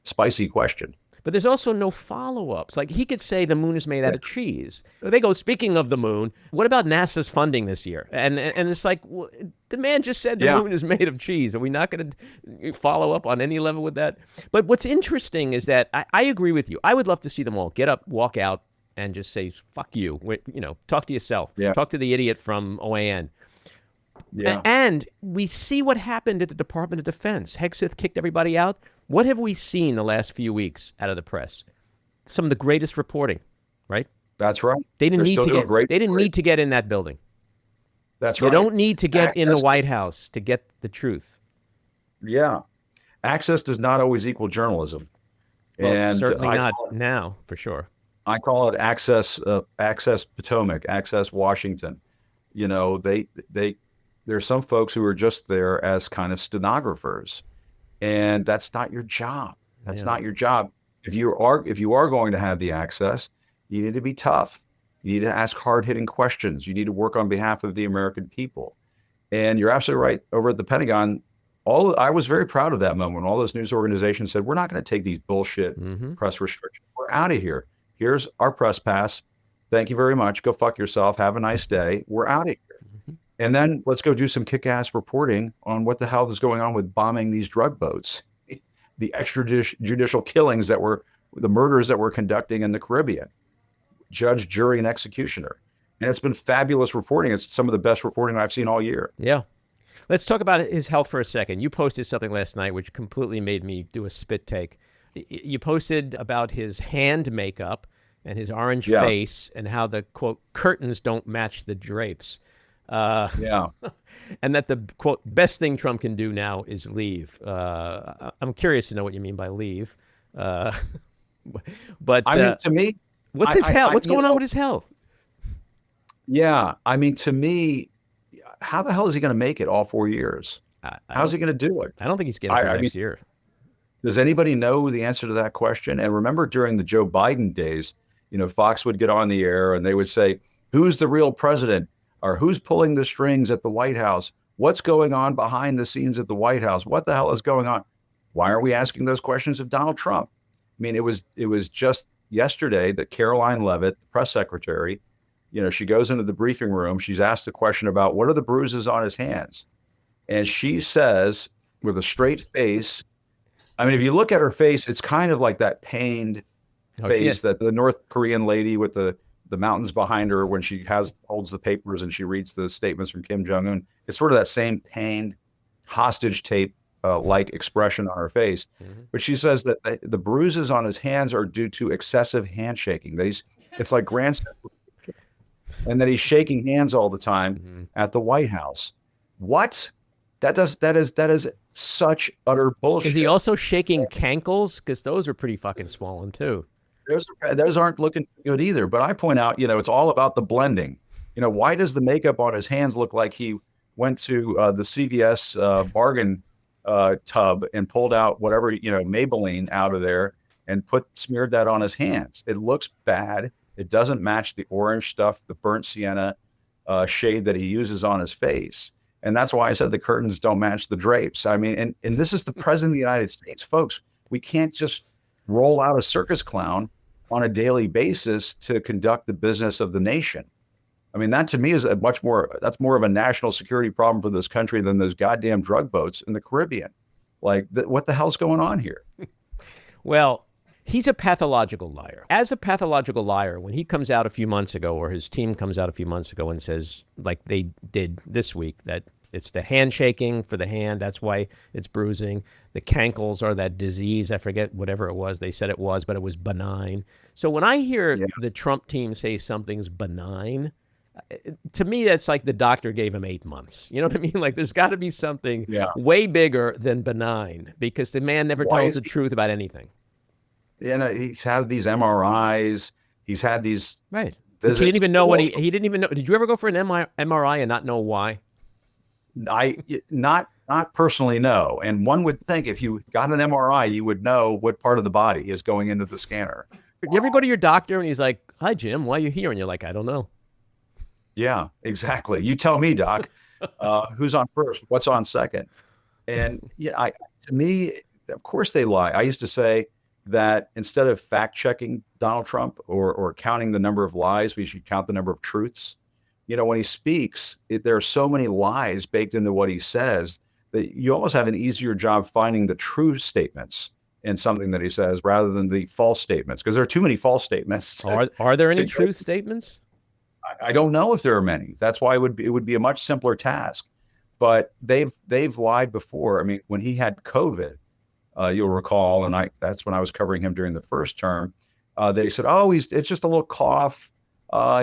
spicy question. But there's also no follow-ups. Like, he could say the moon is made out of cheese. They go, speaking of the moon, what about NASA's funding this year? And it's like, well, the man just said the moon is made of cheese. Are we not going to follow up on any level with that? But what's interesting is that I agree with you. I would love to see them all get up, walk out, and just say, fuck you. Talk to yourself. Yeah. Talk to the idiot from OAN. Yeah. And we see what happened at the Department of Defense. Hegseth kicked everybody out. What have we seen the last few weeks out of the press? Some of the greatest reporting, right? That's right. They didn't need to get in that building. That's right. They don't need to get in the White House to get the truth. Yeah. Access does not always equal journalism. Well, and certainly not now, for sure. I call it access Potomac, access Washington. There's some folks who are just there as kind of stenographers, and that's not your job. That's not your job. If you are going to have the access, you need to be tough. You need to ask hard-hitting questions. You need to work on behalf of the American people. And you're absolutely right. Over at the Pentagon, I was very proud of that moment when all those news organizations said, we're not going to take these bullshit press restrictions. We're out of here. Here's our press pass. Thank you very much. Go fuck yourself. Have a nice day. We're out of here. And then let's go do some kick-ass reporting on what the hell is going on with bombing these drug boats, the extrajudicial killings the murders that we're conducting in the Caribbean, judge, jury, and executioner. And it's been fabulous reporting. It's some of the best reporting I've seen all year. Yeah. Let's talk about his health for a second. You posted something last night which completely made me do a spit take. You posted about his hand makeup and his orange face and how the, quote, curtains don't match the drapes. And that the, quote, best thing Trump can do now is leave. I'm curious to know what you mean by leave. But I mean, to me, what's his health? What's going on with his health? Yeah. I mean, to me, how the hell is he going to make it all 4 years? How's he going to do it? I don't think he's getting it next year. Does anybody know the answer to that question? And remember, during the Joe Biden days, Fox would get on the air and they would say, who's the real president? Or who's pulling the strings at the White House? What's going on behind the scenes at the White House? What the hell is going on? Why are we asking those questions of Donald Trump? I mean, it was just yesterday that Caroline Leavitt, the press secretary, she goes into the briefing room. She's asked a question about what are the bruises on his hands? And she says with a straight face, I mean, if you look at her face, it's kind of like that pained face that the North Korean lady with the mountains behind her when she holds the papers and she reads the statements from Kim Jong-un. It's sort of that same pained hostage tape like expression on her face. But she says that the bruises on his hands are due to excessive handshaking. It's like grandson, and that he's shaking hands all the time at the White House. What? That is such utter bullshit. Is he also shaking cankles? Because those are pretty fucking swollen too. Those aren't looking good either. But I point out, it's all about the blending. Why does the makeup on his hands look like he went to the CVS bargain tub and pulled out whatever, Maybelline out of there and smeared that on his hands? It looks bad. It doesn't match the orange stuff, the burnt sienna shade that he uses on his face. And that's why I said the curtains don't match the drapes. I mean, and this is the president of the United States, folks. We can't just roll out a circus clown on a daily basis to conduct the business of the nation. I mean, that to me is that's more of a national security problem for this country than those goddamn drug boats in the Caribbean. Like, what the hell's going on here? Well, he's a pathological liar. As a pathological liar, when he comes out a few months ago, or his team comes out a few months ago and says, like they did this week, that it's the handshaking for the hand, that's why it's bruising. The cankles are that disease, I forget whatever it was they said it was, but it was benign. So when I hear the Trump team say something's benign, To me, that's like the doctor gave him 8 months. You know what I mean? Like there's got to be something Yeah. way bigger than benign, because the man never Why tells is the truth about anything. He's had these MRIs. He's had these Right. visits. He didn't even know he didn't even know. Did you ever go for an MRI and not know why? Not personally, no. And one would think if you got an MRI, you would know what part of the body is going into the scanner. You ever go to your doctor and he's like, "Hi, Jim, why are you here?" And you're like, "I don't know." Yeah, exactly. You tell me, Doc. Who's on first? What's on second? And to me, of course they lie. I used to say that instead of fact checking Donald Trump or counting the number of lies, we should count the number of truths. When he speaks, there are so many lies baked into what he says that you almost have an easier job finding the true statements in something that he says rather than the false statements, because there are too many false statements. Are there any truth statements? I don't know if there are many. That's why it would be a much simpler task. But they've lied before. I mean, when he had COVID, you'll recall, and that's when I was covering him during the first term. They said, "Oh, it's just a little cough.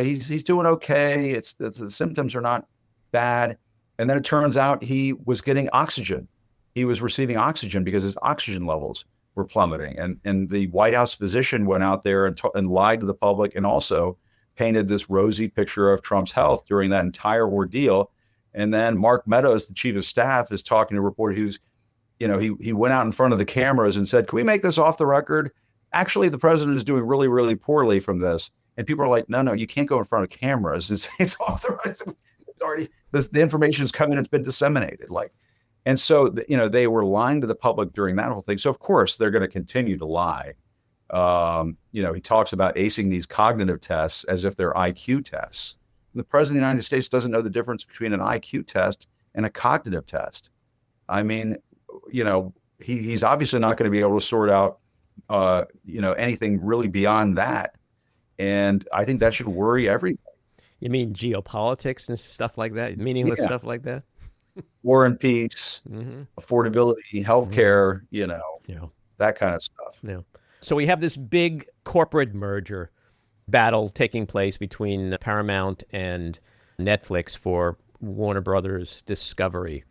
He's doing okay. The symptoms are not bad." And then it turns out he was getting oxygen. He was receiving oxygen because his oxygen levels were plummeting. And the White House physician went out there and lied to the public, and also painted this rosy picture of Trump's health during that entire ordeal. And then Mark Meadows, the chief of staff, is talking to a reporter who's, he went out in front of the cameras and said, "Can we make this off the record? Actually, the president is doing really, really poorly from this." And people are like, no, you can't go in front of cameras. It's off the record. It's already, the information is coming, it's been disseminated. And so, they were lying to the public during that whole thing. So of course they're going to continue to lie. He talks about acing these cognitive tests as if they're IQ tests. The president of the United States doesn't know the difference between an IQ test and a cognitive test. I mean, he's obviously not going to be able to sort out, anything really beyond that. And I think that should worry everybody. You mean geopolitics and stuff like that? Meaningless stuff like that? War and peace, affordability, healthcare, Yeah. that kind of stuff. Yeah. So we have this big corporate merger battle taking place between Paramount and Netflix for Warner Brothers Discovery.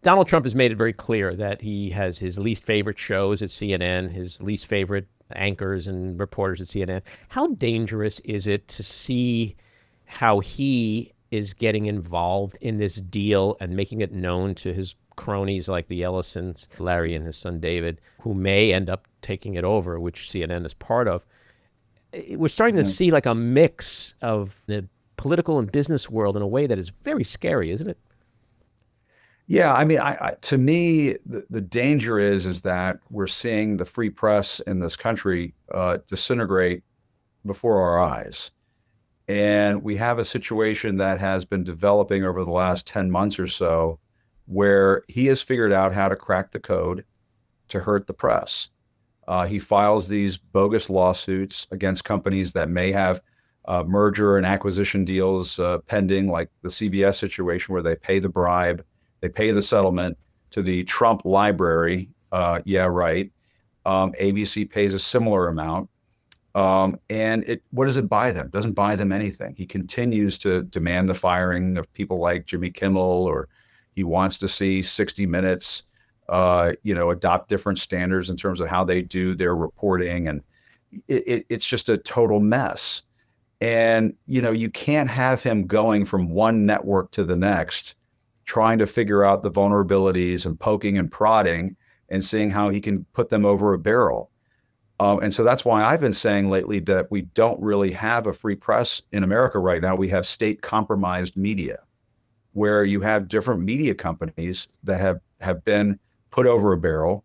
Donald Trump has made it very clear that he has his least favorite shows at CNN, his least favorite anchors and reporters at CNN. How dangerous is it to see how he is getting involved in this deal and making it known to his cronies like the Ellisons, Larry and his son David, who may end up taking it over, which CNN is part of? We're starting to see like a mix of the political and business world in a way that is very scary, isn't it? Yeah, I mean, to me, the danger is that we're seeing the free press in this country disintegrate before our eyes. And we have a situation that has been developing over the last 10 months or so, where he has figured out how to crack the code to hurt the press. He files these bogus lawsuits against companies that may have merger and acquisition deals pending, like the CBS situation, where they pay the bribe, they pay the settlement to the Trump library. ABC pays a similar amount. And what does it buy them? It doesn't buy them anything. He continues to demand the firing of people like Jimmy Kimmel, or he wants to see 60 Minutes, adopt different standards in terms of how they do their reporting. And it's just a total mess. And, you can't have him going from one network to the next, trying to figure out the vulnerabilities and poking and prodding and seeing how he can put them over a barrel. And so that's why I've been saying lately that we don't really have a free press in America right now. We have state compromised media, where you have different media companies that have been put over a barrel,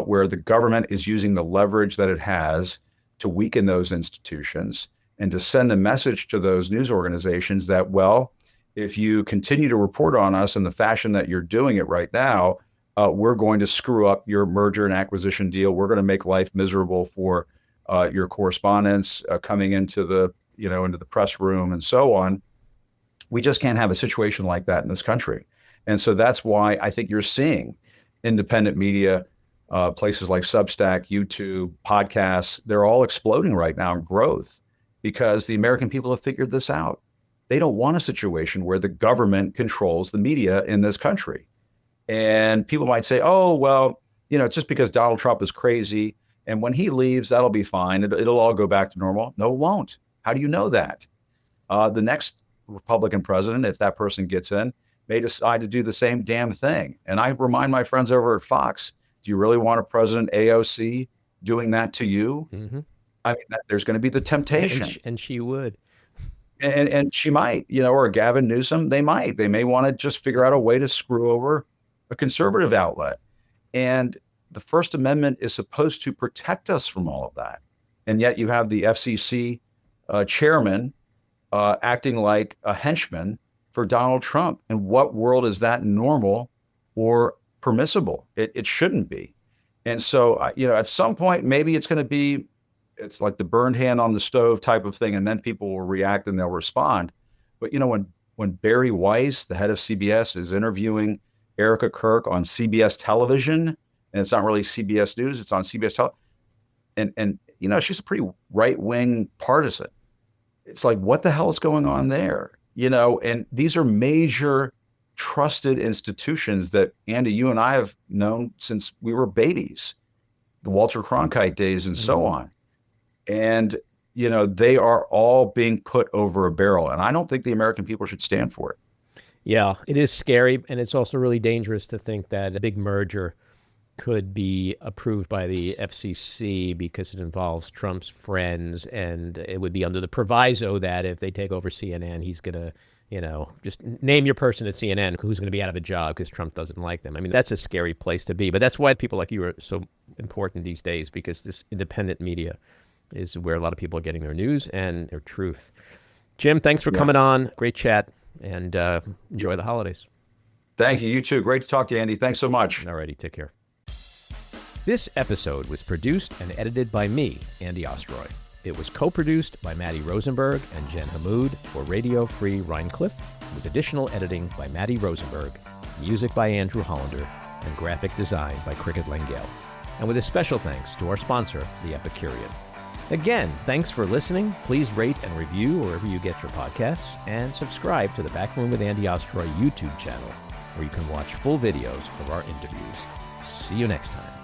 where the government is using the leverage that it has to weaken those institutions and to send a message to those news organizations that, well, if you continue to report on us in the fashion that you're doing it right now, we're going to screw up your merger and acquisition deal. We're going to make life miserable for your correspondents coming into the press room and so on. We just can't have a situation like that in this country. And so that's why I think you're seeing independent media, places like Substack, YouTube, podcasts, they're all exploding right now in growth, because the American people have figured this out. they don't want a situation where the government controls the media in this country. And people might say, oh, well, it's just because Donald Trump is crazy. And when he leaves, that'll be fine. It'll all go back to normal. No, it won't. How do you know that? The next Republican president, if that person gets in, may decide to do the same damn thing. And I remind my friends over at Fox, do you really want a President AOC doing that to you? Mm-hmm. I mean, there's going to be the temptation. And she would. And she might, or Gavin Newsom, they may want to just figure out a way to screw over a conservative outlet. And the First Amendment is supposed to protect us from all of that. And yet you have the FCC chairman acting like a henchman for Donald Trump. In what world is that normal or permissible? It shouldn't be. And so, at some point, maybe it's like the burned hand on the stove type of thing, and then people will react and they'll respond. But, when Barry Weiss, the head of CBS, is interviewing Erica Kirk on CBS television, and it's not really CBS News, it's on CBS television, and she's a pretty right-wing partisan. It's like, what the hell is going on there? And these are major trusted institutions that, Andy, you and I have known since we were babies, the Walter Cronkite days and so on. And, they are all being put over a barrel. And I don't think the American people should stand for it. Yeah, it is scary. And it's also really dangerous to think that a big merger could be approved by the FCC because it involves Trump's friends. And it would be under the proviso that if they take over CNN, he's going to, just name your person at CNN who's going to be out of a job because Trump doesn't like them. I mean, that's a scary place to be. But that's why people like you are so important these days, because this independent media is where a lot of people are getting their news and their truth. Jim, thanks for coming on. Great chat, and enjoy the holidays. Thank you. You too. Great to talk to you, Andy. Thanks so much. All righty. Take care. This episode was produced and edited by me, Andy Ostroy. It was co-produced by Maddie Rosenberg and Jen Hammoud for Radio Free Rhinecliff, with additional editing by Maddie Rosenberg, music by Andrew Hollander, and graphic design by Cricket Langell. And with a special thanks to our sponsor, The Epicurean. Again, thanks for listening. Please rate and review wherever you get your podcasts, and subscribe to the Backroom with Andy Ostroy YouTube channel, where you can watch full videos of our interviews. See you next time.